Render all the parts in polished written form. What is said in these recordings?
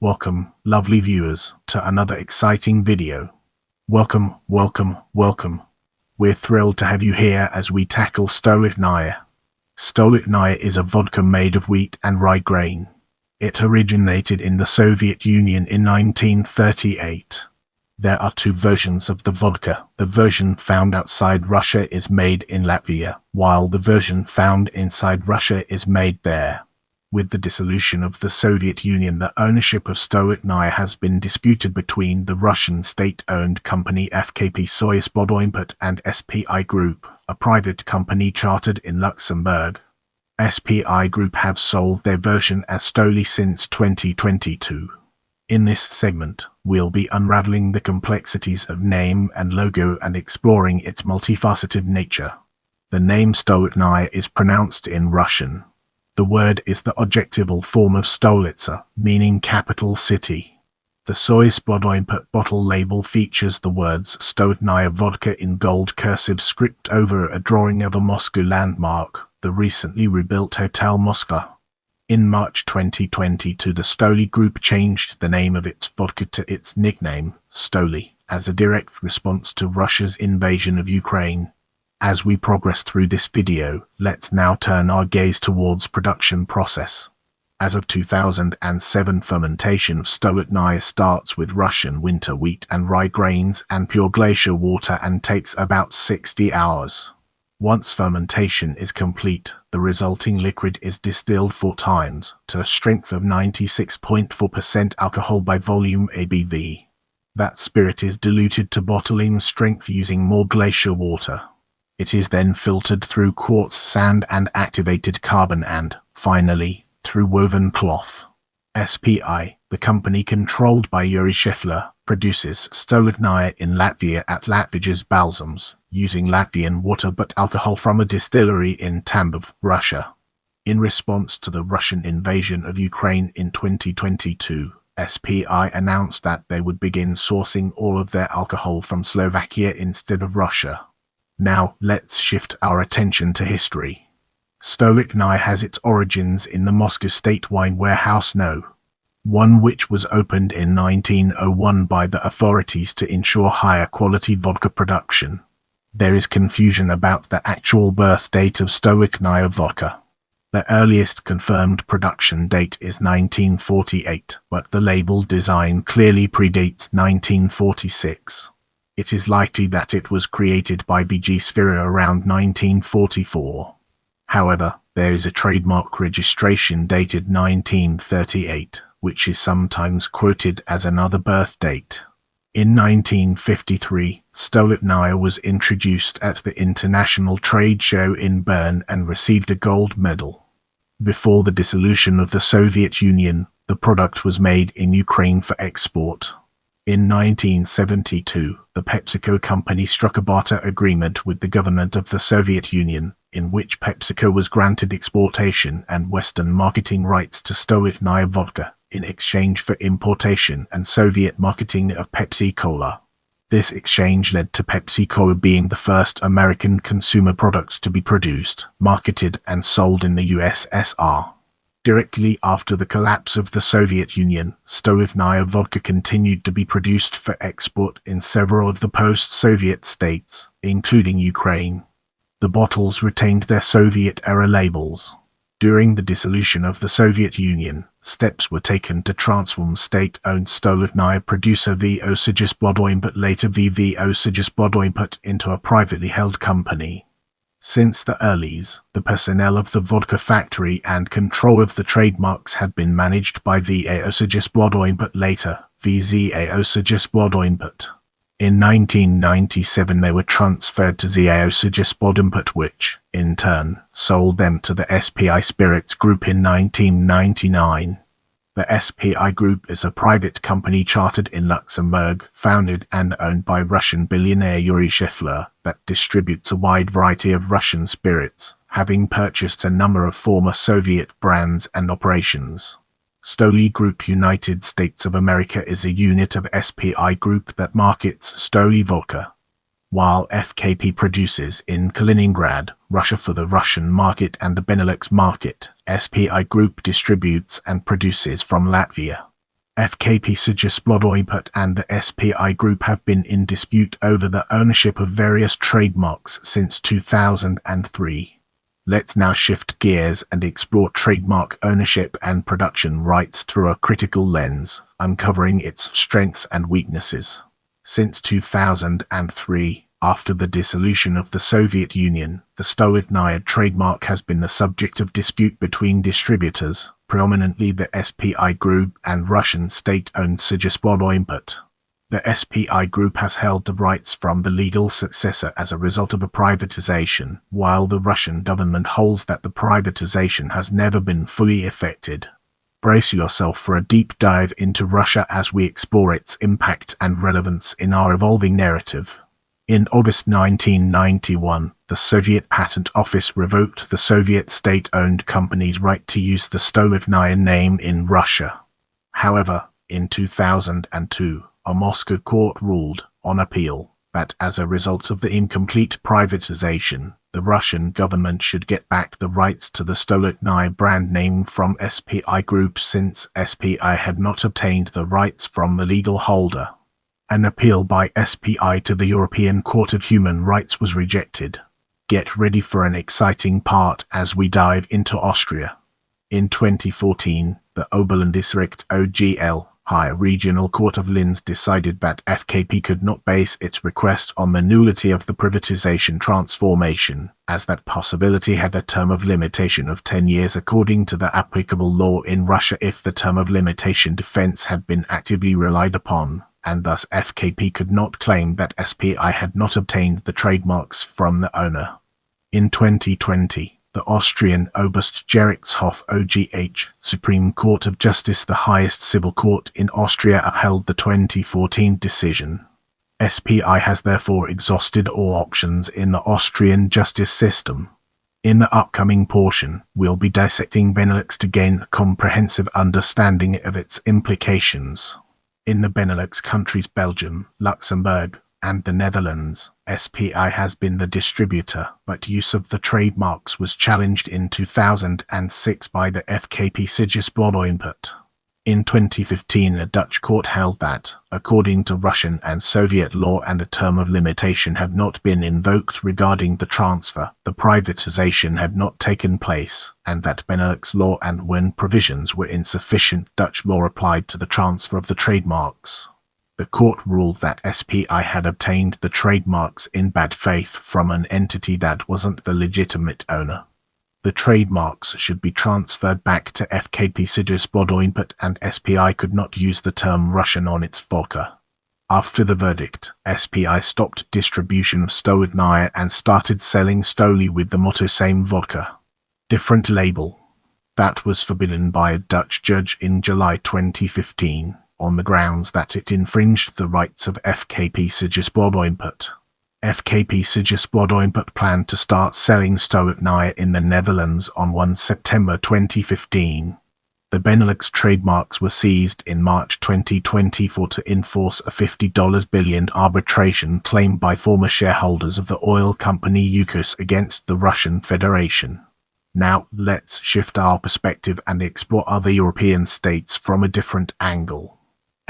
Welcome, lovely viewers, to another exciting video. Welcome, welcome, welcome. We're thrilled to have you here as we tackle Stolichnaya. Stolichnaya is a vodka made of wheat and rye grain. It originated in the Soviet Union in 1938. There are two versions of the vodka. The version found outside Russia is made in Latvia, while the version found inside Russia is made there. With the dissolution of the Soviet Union, the ownership of Stolichnaya has been disputed between the Russian state-owned company FKP Soyuzplodoimport and SPI Group, a private company chartered in Luxembourg. SPI Group have sold their version as Stoli since 2022. In this segment, we'll be unraveling the complexities of name and logo and exploring its multifaceted nature. The name Stolichnaya is pronounced in Russian. The word is the adjectival form of Stolitsa, meaning capital city. The Soyuzplodoimport bottle label features the words Stolichnaya vodka in gold cursive script over a drawing of a Moscow landmark, the recently rebuilt Hotel Moskva. In March 2022, the Stoli Group changed the name of its vodka to its nickname, Stoli, as a direct response to Russia's invasion of Ukraine. As we progress through this video, let's now turn our gaze towards production process. As of 2007, fermentation of Stolichnaya starts with Russian winter wheat and rye grains and pure glacier water and takes about 60 hours. Once fermentation is complete, the resulting liquid is distilled 4 times, to a strength of 96.4% alcohol by volume ABV. That spirit is diluted to bottling strength using more glacier water. It is then filtered through quartz sand and activated carbon and, finally, through woven cloth. SPI, the company controlled by Yuri Shefler, produces Stolichnaya in Latvia at Latvia's Balsams, using Latvian water but alcohol from a distillery in Tambov, Russia. In response to the Russian invasion of Ukraine in 2022, SPI announced that they would begin sourcing all of their alcohol from Slovakia instead of Russia. Now, let's shift our attention to history. Stolichnaya has its origins in the Moscow State Wine Warehouse No. 1, which was opened in 1901 by the authorities to ensure higher quality vodka production. There is confusion about the actual birth date of Stolichnaya vodka. The earliest confirmed production date is 1948, but the label design clearly predates 1946. It is likely that it was created by VG Sphera around 1944. However, there is a trademark registration dated 1938, which is sometimes quoted as another birth date. In 1953, Stolichnaya was introduced at the International Trade Show in Bern and received a gold medal. Before the dissolution of the Soviet Union, the product was made in Ukraine for export. In 1972, the PepsiCo company struck a barter agreement with the government of the Soviet Union, in which PepsiCo was granted exportation and Western marketing rights to Stolichnaya vodka in exchange for importation and Soviet marketing of Pepsi Cola. This exchange led to Pepsi Cola being the first American consumer product to be produced, marketed, and sold in the USSR. Directly after the collapse of the Soviet Union, Stolichnaya vodka continued to be produced for export in several of the post-Soviet states, including Ukraine. The bottles retained their Soviet-era labels. During the dissolution of the Soviet Union, steps were taken to transform state-owned Stolichnaya producer VO Soyuzplodoimport, later VVO Soyuzplodoimport, into a privately held company. Since the earlies, the personnel of the vodka factory and control of the trademarks had been managed by VAO Soyuzplodoimport, later VZAO Soyuzplodoimport. In 1997 they were transferred to ZAO Soyuzplodoimport, which, in turn, sold them to the SPI Spirits Group in 1999. The SPI Group is a private company chartered in Luxembourg, founded and owned by Russian billionaire Yuri Shefler, that distributes a wide variety of Russian spirits, having purchased a number of former Soviet brands and operations. Stoli Group United States of America is a unit of SPI Group that markets Stoli vodka, while FKP produces in Kaliningrad, Russia for the Russian market and the Benelux market. SPI Group distributes and produces from Latvia. FKP Soyuzplodoimport and the SPI Group have been in dispute over the ownership of various trademarks since 2003. Let's now shift gears and explore trademark ownership and production rights through a critical lens, uncovering its strengths and weaknesses. Since 2003, after the dissolution of the Soviet Union, the Stolichnaya trademark has been the subject of dispute between distributors, predominantly the SPI Group and Russian state-owned Soyuzplodoimport. The SPI Group has held the rights from the legal successor as a result of a privatization, while the Russian government holds that the privatization has never been fully effected. Brace yourself for a deep dive into Russia as we explore its impact and relevance in our evolving narrative. In August 1991, the Soviet Patent Office revoked the Soviet state-owned company's right to use the Stolichnaya name in Russia. However, in 2002, a Moscow court ruled, on appeal, that as a result of the incomplete privatization, the Russian government should get back the rights to the Stolichnaya brand name from SPI Group since SPI had not obtained the rights from the legal holder. An appeal by SPI to the European Court of Human Rights was rejected. Get ready for an exciting part as we dive into Austria. In 2014, the Oberlandesgericht OGL High Regional Court of Linz decided that FKP could not base its request on the nullity of the privatization transformation, as that possibility had a term of limitation of 10 years according to the applicable law in Russia if the term of limitation defense had been actively relied upon, and thus FKP could not claim that SPI had not obtained the trademarks from the owner. In 2020, the Austrian Obergerichtshof OGH, Supreme Court of Justice, the highest civil court in Austria, upheld the 2014 decision. SPI has therefore exhausted all options in the Austrian justice system. In the upcoming portion, we'll be dissecting Benelux to gain a comprehensive understanding of its implications. In the Benelux countries Belgium, Luxembourg, and the Netherlands, SPI has been the distributor, but use of the trademarks was challenged in 2006 by the FKP Soyuzplodoimport. In 2015, a Dutch court held that, according to Russian and Soviet law and a term of limitation had not been invoked regarding the transfer, the privatization had not taken place, and that Benelux law and WEN provisions were insufficient. Dutch law applied to the transfer of the trademarks. The court ruled that SPI had obtained the trademarks in bad faith from an entity that wasn't the legitimate owner. The trademarks should be transferred back to FKP Soyuzplodoimport, and SPI could not use the term Russian on its vodka. After the verdict, SPI stopped distribution of Stolichnaya and started selling Stoli with the motto same vodka, different label. That was forbidden by a Dutch judge in July 2015. On the grounds that it infringed the rights of FKP Soyuzplodoimport. FKP Soyuzplodoimport planned to start selling Stolichnaya in the Netherlands on 1 September 2015. The Benelux trademarks were seized in March 2024 to enforce a $50 billion arbitration claim by former shareholders of the oil company Yukos against the Russian Federation. Now, let's shift our perspective and explore other European states from a different angle.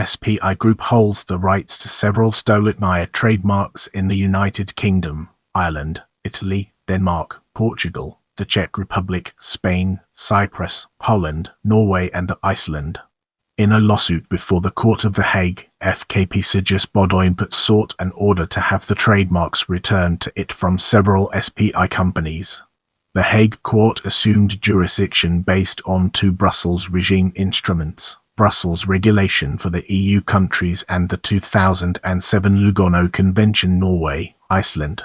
SPI Group holds the rights to several Stolichnaya trademarks in the United Kingdom, Ireland, Italy, Denmark, Portugal, the Czech Republic, Spain, Cyprus, Poland, Norway, and Iceland. In a lawsuit before the Court of The Hague, FKP Soyuzplodoimport sought an order to have the trademarks returned to it from several SPI companies. The Hague Court assumed jurisdiction based on two Brussels regime instruments: Brussels Regulation for the EU countries and the 2007 Lugano Convention. Norway, Iceland.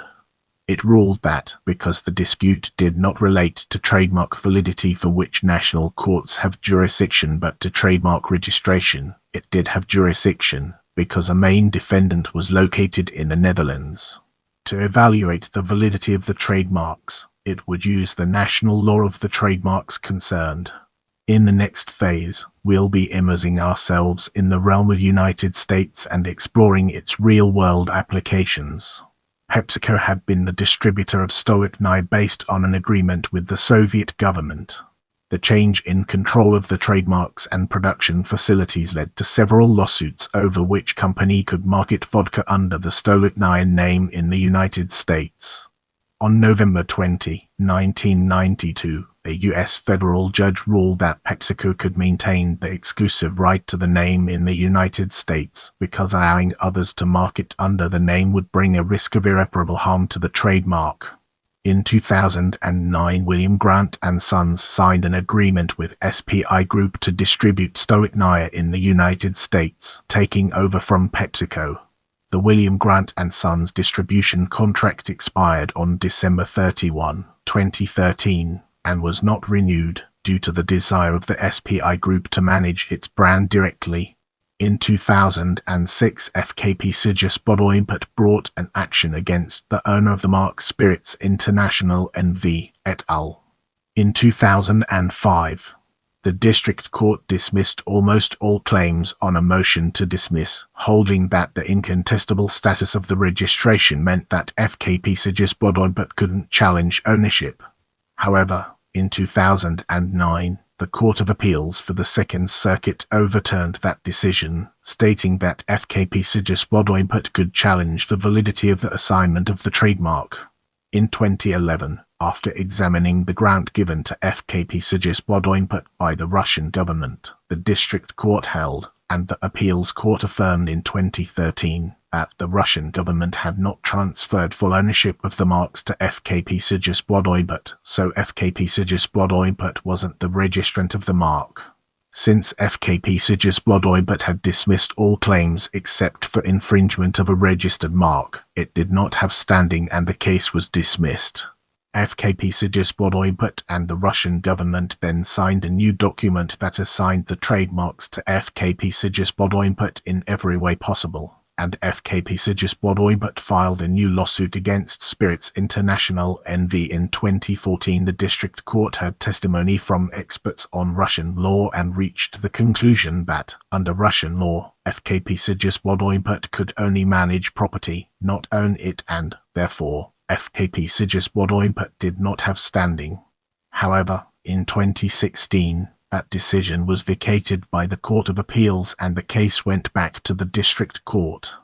It ruled that, because the dispute did not relate to trademark validity for which national courts have jurisdiction but to trademark registration, it did have jurisdiction, because a main defendant was located in the Netherlands. To evaluate the validity of the trademarks, it would use the national law of the trademarks concerned. In the next phase, we'll be immersing ourselves in the realm of United States and exploring its real-world applications. PepsiCo had been the distributor of Stolichnaya based on an agreement with the Soviet government. The change in control of the trademarks and production facilities led to several lawsuits over which company could market vodka under the Stolichnaya name in the United States. On November 20, 1992, a U.S. federal judge ruled that PepsiCo could maintain the exclusive right to the name in the United States because allowing others to market under the name would bring a risk of irreparable harm to the trademark. In 2009, William Grant & Sons signed an agreement with SPI Group to distribute Stolichnaya in the United States, taking over from PepsiCo. The William Grant & Sons distribution contract expired on December 31, 2013, and was not renewed due to the desire of the SPI Group to manage its brand directly. In 2006, FKP Soyuzplodoimport brought an action against the owner of the mark Spirits International NV et al. In 2005, the district court dismissed almost all claims on a motion to dismiss, holding that the incontestable status of the registration meant that FKP Soyuzplodoimport couldn't challenge ownership. However, in 2009, the Court of Appeals for the Second Circuit overturned that decision, stating that FKP Soyuzplodoimport could challenge the validity of the assignment of the trademark. In 2011, after examining the grant given to FKP Soyuzplodoimport by the Russian government, the district court held, and the appeals court affirmed in 2013, that the Russian government had not transferred full ownership of the marks to FKP Soyuzplodoimport, so FKP Soyuzplodoimport wasn't the registrant of the mark. Since FKP Soyuzplodoimport had dismissed all claims except for infringement of a registered mark, it did not have standing and the case was dismissed. FKP Soyuzplodoimport and the Russian government then signed a new document that assigned the trademarks to FKP Soyuzplodoimport in every way possible, and FKP Soyuzplodoimport filed a new lawsuit against Spirits International NV in 2014. The district court heard testimony from experts on Russian law and reached the conclusion that, under Russian law, FKP Soyuzplodoimport could only manage property, not own it, and, therefore, FKP Soyuzplodoimport did not have standing. However, in 2016, that decision was vacated by the Court of Appeals and the case went back to the district court.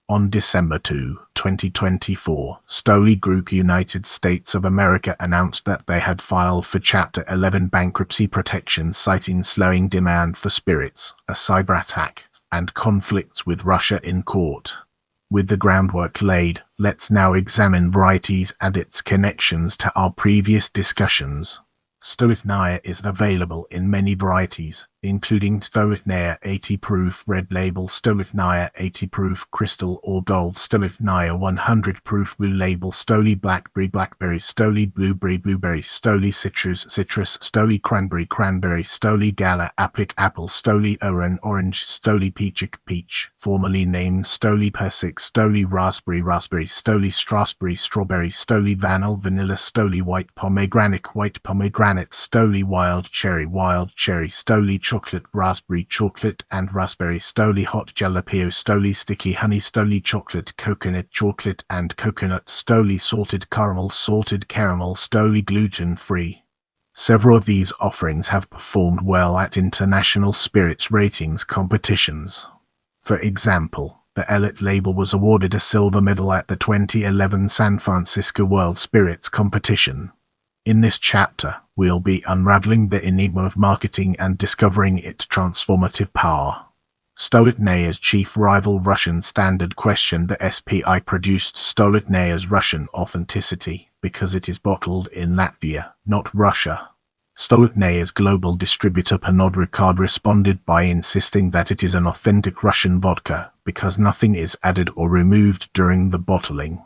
On December 2, 2024, Stoli Group United States of America announced that they had filed for Chapter 11 bankruptcy protection, citing slowing demand for spirits, a cyber attack, and conflicts with Russia in court. With the groundwork laid, let's now examine varieties and its connections to our previous discussions. Stolichnaya is available in many varieties, including Stolichnaya 80 proof red label, Stolichnaya 80 proof crystal or gold, Stolichnaya 100 proof blue label, Stoli blackberry blackberry, Stoli blueberry blueberry, Stoli citrus citrus, Stoli cranberry cranberry, Stoli gala apple, Stoli orange, Stoli peach, formerly named Stoli persic, Stoli raspberry raspberry, Stoli strawberry strawberry, Stoli vanilla, Stoli white pomegranate, Stoli wild cherry, Stoli chocolate and raspberry, Stoli hot jalapeno, Stoli sticky honey, Stoli chocolate and coconut, Stoli salted caramel, Stoli gluten-free. Several of these offerings have performed well at international spirits ratings competitions. For example, the Elite label was awarded a silver medal at the 2011 San Francisco World Spirits Competition. In this chapter, we'll be unraveling the enigma of marketing and discovering its transformative power. Stolichnaya's chief rival Russian Standard questioned the SPI produced Stolichnaya's Russian authenticity because it is bottled in Latvia, not Russia. Stolichnaya's global distributor Pernod Ricard responded by insisting that it is an authentic Russian vodka because nothing is added or removed during the bottling.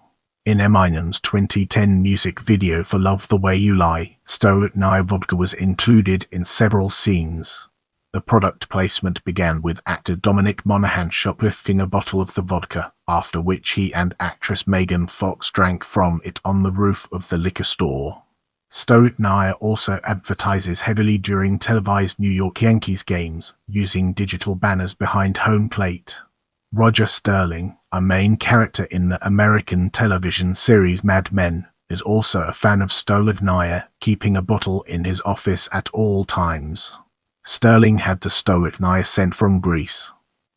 In Eminem's 2010 music video for Love the Way You Lie, Stolichnaya vodka was included in several scenes. The product placement began with actor Dominic Monaghan shoplifting a bottle of the vodka, after which he and actress Megan Fox drank from it on the roof of the liquor store. Stolichnaya also advertises heavily during televised New York Yankees games, using digital banners behind home plate. Roger Sterling, a main character in the American television series Mad Men, is also a fan of Stolichnaya, keeping a bottle in his office at all times. Sterling had the Stolichnaya sent from Greece.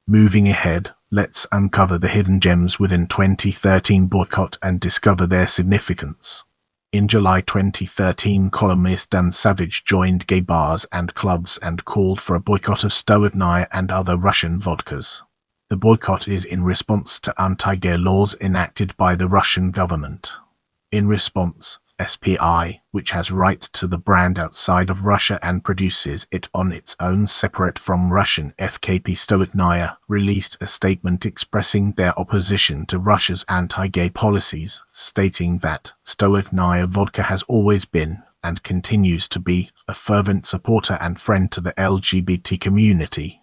Moving ahead, let's uncover the hidden gems within 2013 boycott and discover their significance. In July 2013, columnist Dan Savage joined gay bars and clubs and called for a boycott of Stolichnaya and other Russian vodkas. The boycott is in response to anti-gay laws enacted by the Russian government. In response, SPI, which has rights to the brand outside of Russia and produces it on its own separate from Russian FKP Stolichnaya, released a statement expressing their opposition to Russia's anti-gay policies, stating that Stolichnaya vodka has always been, and continues to be, a fervent supporter and friend to the LGBT community.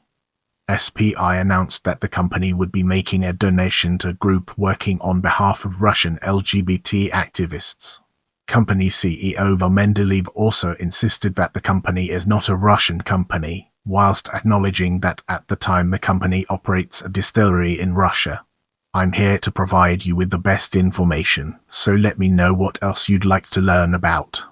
SPI announced that the company would be making a donation to a group working on behalf of Russian LGBT activists. Company CEO Mendeleev also insisted that the company is not a Russian company, whilst acknowledging that at the time the company operates a distillery in Russia. I'm here to provide you with the best information, so let me know what else you'd like to learn about.